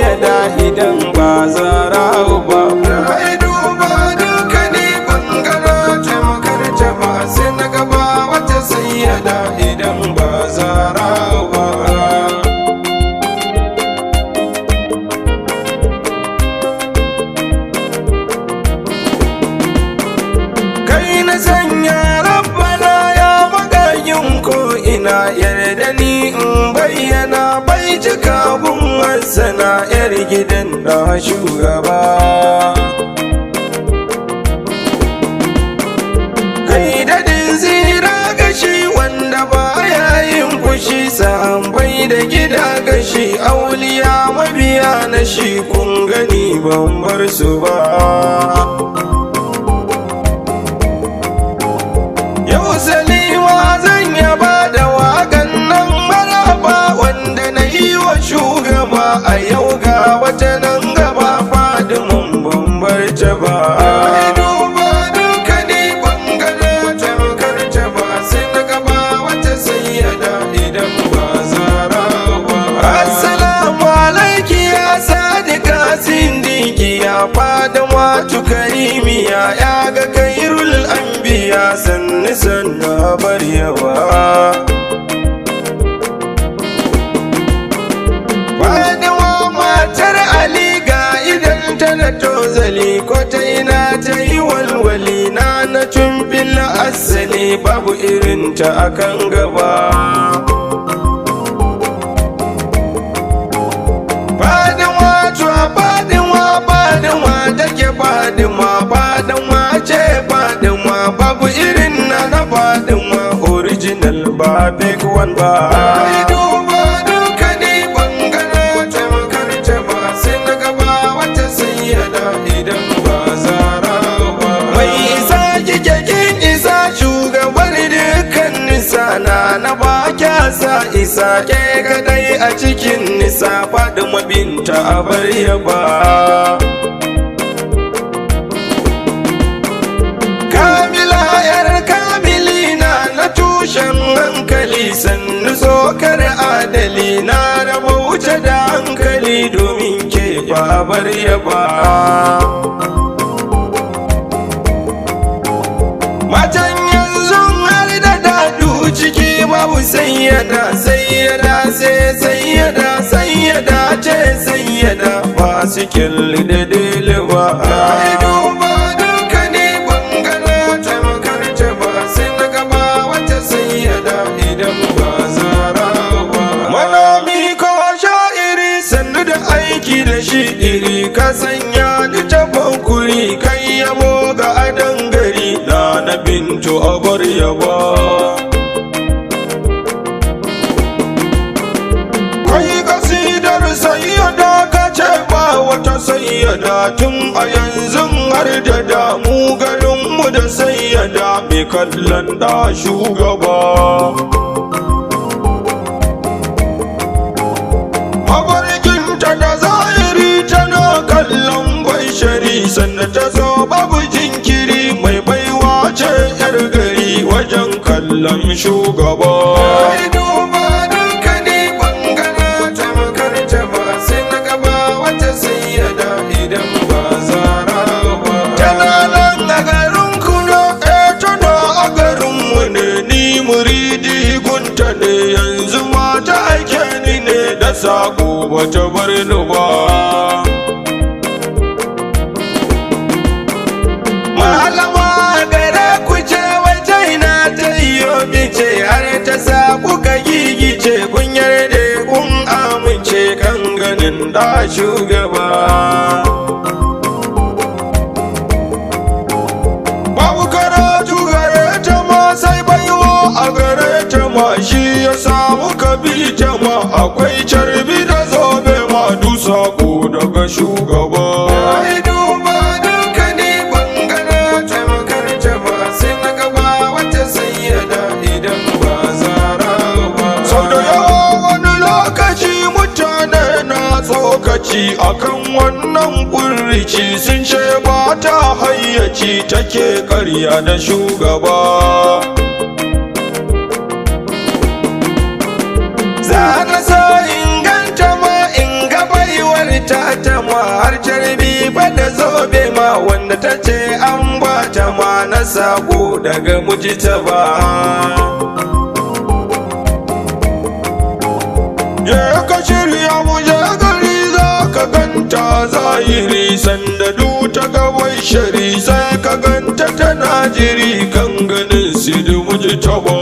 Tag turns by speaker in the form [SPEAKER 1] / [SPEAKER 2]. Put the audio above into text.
[SPEAKER 1] sayyada idan ba zara ba. Ai duba duka ne bangara tamkar ta ba, sai na gaba wata sayyada idan ba zara ba. Kai na sanya rabbana ya magayin ko ina, yarda ni in bayyana bai cika bun wasana yar gidan da shugaba. Kai dadin zira gashi wanda baya yin fushi, bai da gida gashi auliya mabiya na shi, kun gani ban bar su ba. Yau Salima zan yaba da waƙan nan maraba, wanda na yi wa shugaba a yau ga wata nan gaba Fadiman bambar ta ba. Ai duba duka ne bangare tamkar ta ba, sai na gaba wata sayyada idan ba zara ba. Assalamu alaiki ya sadika sindiki ya Fadima tukarimiya, ya ga kairul anbiya sanni sanna bar yawa. Fadima matar Ali ga idan tana tozali, ko ta ina ta yi walwali, na tumfil asali babu irinta akan gaba. Fadima tuwa Fadima take Fadima ce Fadima, babu irin na Fadima original ba fake one ba. Ai duba duka ne bangare tamkar ta ba, sai na gaba wata sayyada idan ba zara ba. Mai isa kike kin isa shugabar dukkan nisa, na ba kyasa isa ke kadai a cikin nisa, Fadima binta abar yaba. Kamila yar kamilina na tushen hankali, sannu tsokar adali, na raba wuce da hankali domin ke babar yaba. Matan yanzu har da dadu ciki babu sayyada, sayyada sai sayyada, sayyada ce sayyada ba su kyalli da delewa. Ai duba duka ne bangare tamkar ta ba, sai na gaba wata sayyada idan ba zara ba. Manami ko sha'iri sannu da aiki da shi iri, ka sanya ni ta bankuri, kai yabo ga adan gari na bintu abar yaba. Kai kasidar sayyada ka ce ba wata sayyada, tun a yanzu har da damu garinmu da sayyada, mai kallon da shugaba. Mabarkinta da zahiri tana kallon bashari, sannan ta zo babu jinkiri, mai baiwa ce yar gari wajen kallon shugaba. Ai duba duka ne bangare tamkar ta ba, sai na gaba wata sayyada idan ba zara ba. Tana nan a garin Kuno, tana a garinmu ne, ni muridi gunta ne, yanzu mata aike ni ne da sako bata bar ni ba. Malama gare ku ce waje na ta iyo bice, har ta sa kuka gigice, kun yarda kun amince kan ganin da shugaba. Babu karatu gare ta ma sai baiwa a gare ta ma, shi ya samu kabi ta ma, akwai carbi da zobe ma, du sako daga shugaba. Ai duba duka ne bangare tamkar ta ba, sai na gaba wata sayyada idan ba zara ba. Sau da yawa wani lokaci mutane na tsokaci akan wannan ƙurrici, sun ce ba ta hayyaci, take ƙarya da shugaba. Zana so inganta ma in ga baiwar ta ma har carbi fa da zobe ma wanda ta ce an ba ta ma na sako daga mujtaba. Je ka shirya mu je gari za ka ganta zahiri sanda du ta gaban shari sai ka ganta tana jiri kan ganin sidi mujtaba.